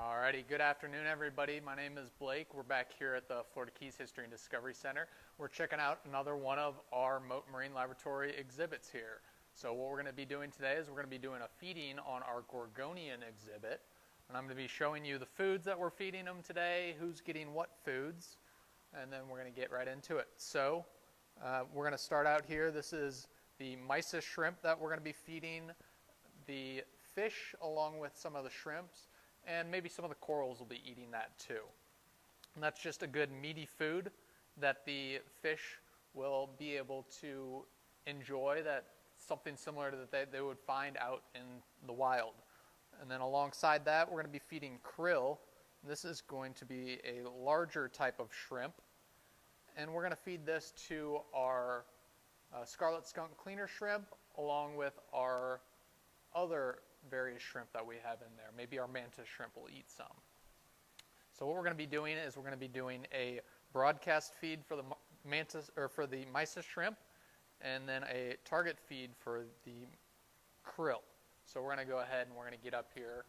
Alrighty, good afternoon everybody. My name is Blake. We're back here at the Florida Keys History and Discovery Center. We're checking out another one of our Mote Marine Laboratory exhibits here. So what we're going to be doing today is we're going to be doing a feeding on our Gorgonian exhibit. And I'm going to be showing you the foods that we're feeding them today, who's getting what foods, and then we're going to get right into it. So we're going to start out here. This is the mysis shrimp that we're going to be feeding the fish along with some of the shrimps. And maybe some of the corals will be eating that too. And that's just a good meaty food that the fish will be able to enjoy, that something similar to that they would find out in the wild. And then alongside that, we're going to be feeding krill. This is going to be a larger type of shrimp. And we're going to feed this to our scarlet skunk cleaner shrimp along with our other various shrimp that we have in there. Maybe our mantis shrimp will eat some. So what we're going to be doing is we're going to be doing a broadcast feed for the mantis or for the mysis shrimp, and then a target feed for the krill. So we're going to go ahead and we're going to get up here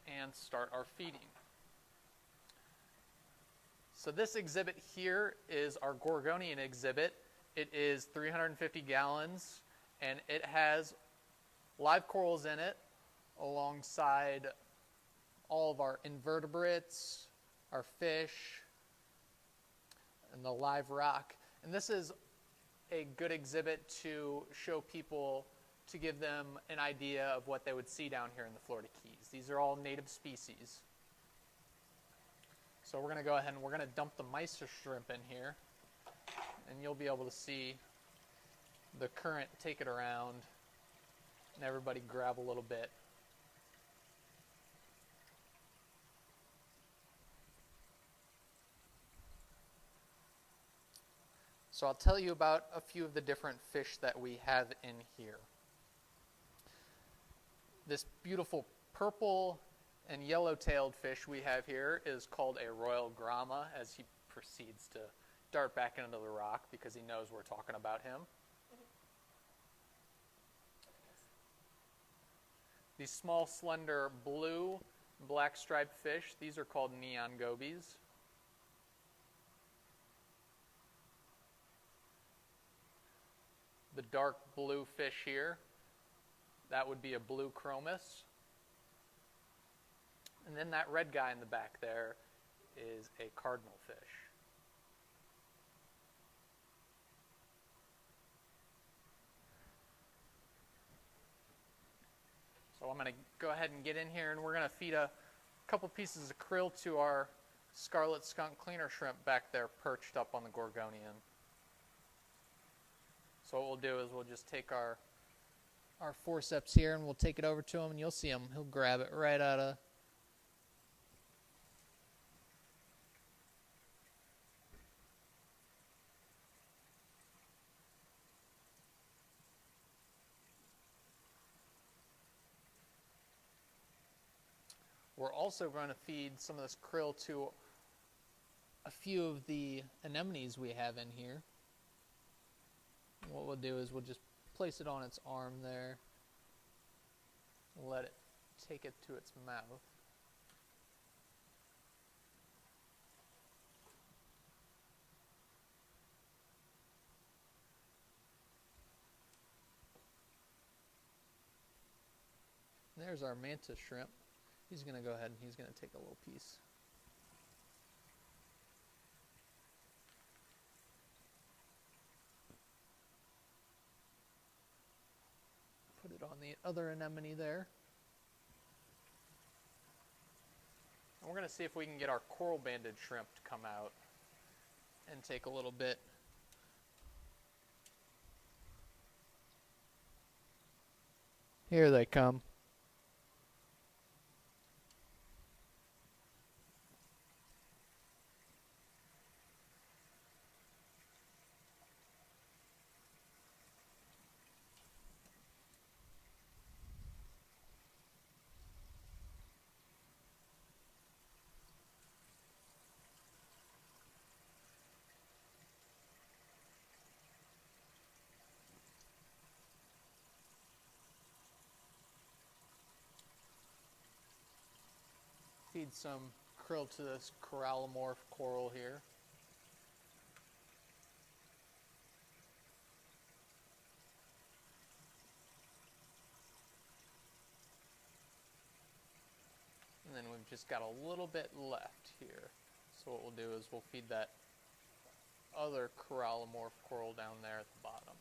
and start our feeding. So this exhibit here is our Gorgonian exhibit. It is 350 gallons, and it has live corals in it, alongside all of our invertebrates, our fish, and the live rock. And this is a good exhibit to show people, to give them an idea of what they would see down here in the Florida Keys. These are all native species. So we're going to go ahead and we're going to dump the mysis shrimp in here, and you'll be able to see the current take it around and everybody grab a little bit. So I'll tell you about a few of the different fish that we have in here. This beautiful purple and yellow-tailed fish we have here is called a royal grama, as he proceeds to dart back into the rock because he knows we're talking about him. These small, slender, blue, black striped fish, these are called neon gobies. The dark blue fish here, that would be a blue chromis. And then that red guy in the back there is a cardinal fish. So I'm going to go ahead and get in here, and we're going to feed a couple pieces of krill to our scarlet skunk cleaner shrimp back there perched up on the Gorgonian. So what we'll do is we'll just take our forceps here, and we'll take it over to him, and you'll see him. He'll grab it right out of... We're also going to feed some of this krill to a few of the anemones we have in here. What we'll do is we'll just place it on its arm there, let it take it to its mouth. And there's our mantis shrimp. He's going to go ahead and he's going to take a little piece. Put it on the other anemone there. And we're going to see if we can get our coral-banded shrimp to come out and take a little bit. Here they come. Feed some krill to this corallomorph coral here. And then we've just got a little bit left here. So what we'll do is we'll feed that other corallomorph coral down there at the bottom.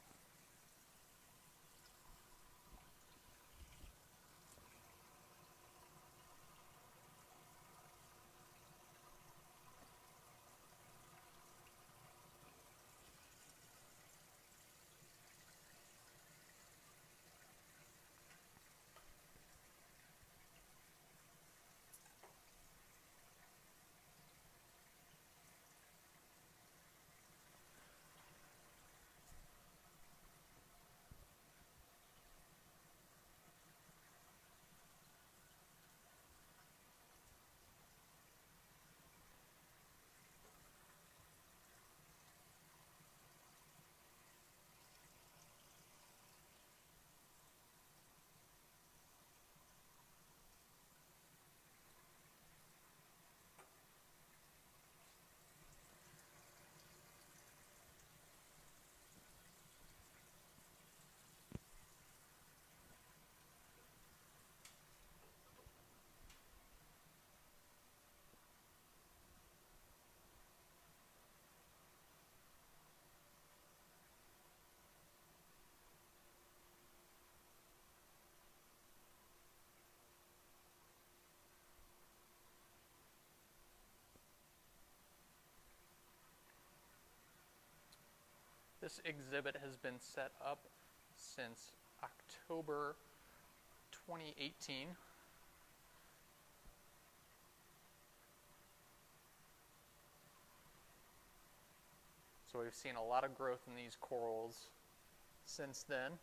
This exhibit has been set up since October 2018. So we've seen a lot of growth in these corals since then.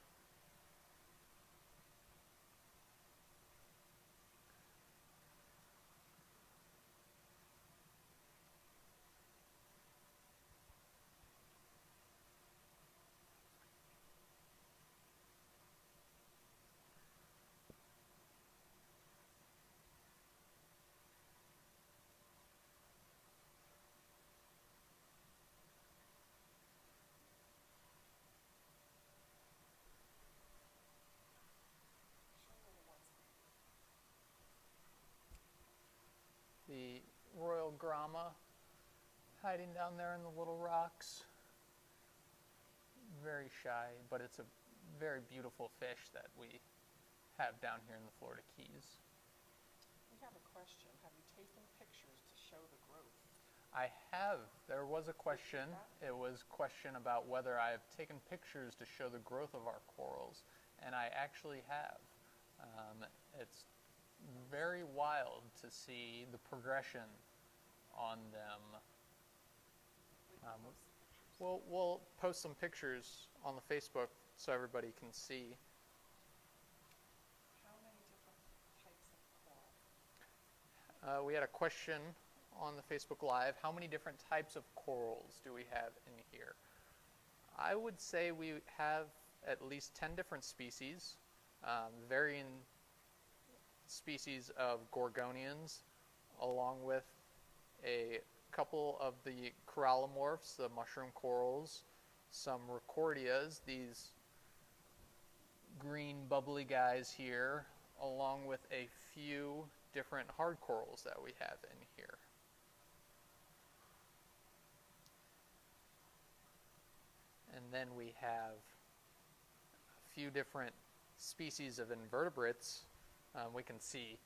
The royal grama hiding down there in the little rocks. Very shy, but it's a very beautiful fish that we have down here in the Florida Keys. We have a question. Have you taken pictures to show the growth? I have. There was a question. It was a question about whether I have taken pictures to show the growth of our corals, and I actually have. It's very wild to see the progression on them. We'll post some pictures on the Facebook so everybody can see. How many different types of coral? We had a question on the Facebook Live. How many different types of corals do we have in here? I would say we have at least 10 different species, varying species of gorgonians, along with a couple of the corallomorphs, the mushroom corals, some recordias, these green bubbly guys here, along with a few different hard corals that we have in here. And then we have a few different species of invertebrates. We can see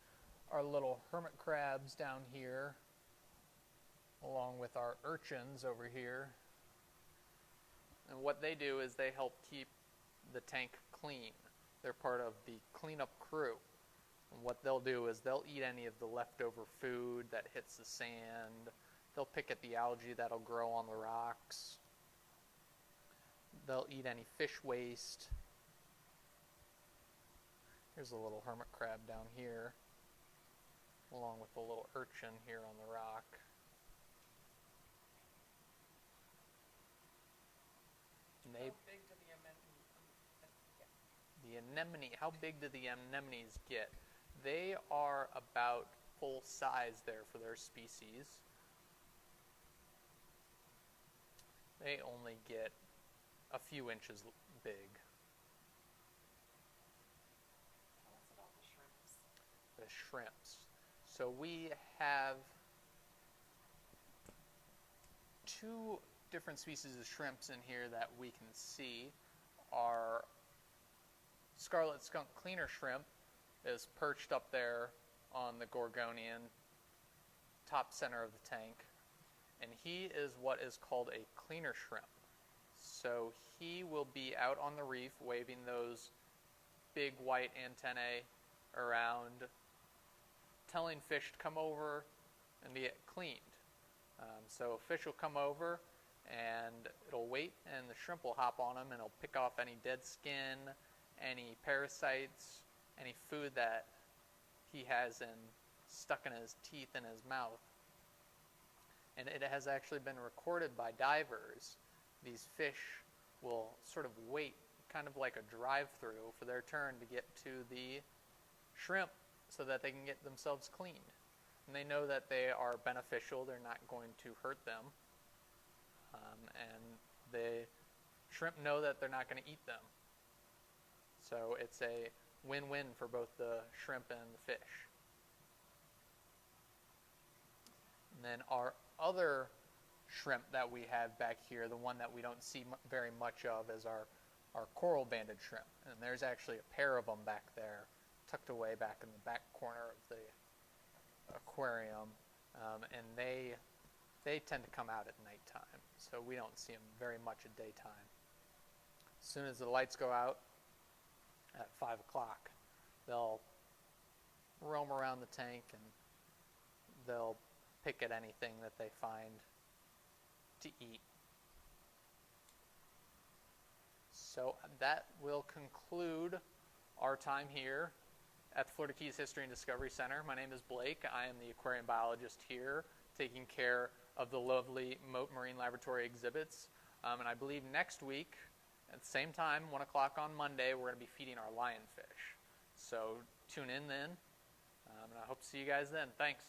our little hermit crabs down here, along with our urchins over here. And what they do is they help keep the tank clean. They're part of the cleanup crew. And what they'll do is they'll eat any of the leftover food that hits the sand. They'll pick at the algae that'll grow on the rocks. They'll eat any fish waste. Here's a little hermit crab down here, along with a little urchin here on the rock. And How big do the anemones get? how big do the anemones get? They are about typical size there for their species. They only get a few inches big. Tell us about the shrimps. The shrimps. So we have two different species of shrimps in here that we can see. Our scarlet skunk cleaner shrimp is perched up there on the Gorgonian top center of the tank, and he is what is called a cleaner shrimp. So he will be out on the reef waving those big white antennae around, telling fish to come over and to get cleaned. So fish will come over and it'll wait, and the shrimp will hop on them and it'll pick off any dead skin, any parasites, any food that he has stuck in his teeth and his mouth. And it has actually been recorded by divers. These fish will sort of wait, kind of like a drive-through, for their turn to get to the shrimp so that they can get themselves cleaned. And they know that they are beneficial, they're not going to hurt them. And the shrimp know that they're not going to eat them. So it's a win-win for both the shrimp and the fish. And then our other shrimp that we have back here, the one that we don't see very much of, is our coral-banded shrimp. And there's actually a pair of them back there, tucked away back in the back corner of the aquarium. And they tend to come out at nighttime, so we don't see them very much at daytime. As soon as the lights go out at 5 o'clock, they'll roam around the tank and they'll pick at anything that they find to eat. So that will conclude our time here at the Florida Keys History and Discovery Center. My name is Blake. I am the aquarium biologist here, taking care of the lovely Mote Marine Laboratory exhibits. And I believe next week, at the same time, 1 o'clock on Monday, we're going to be feeding our lionfish. So tune in then, and I hope to see you guys then. Thanks.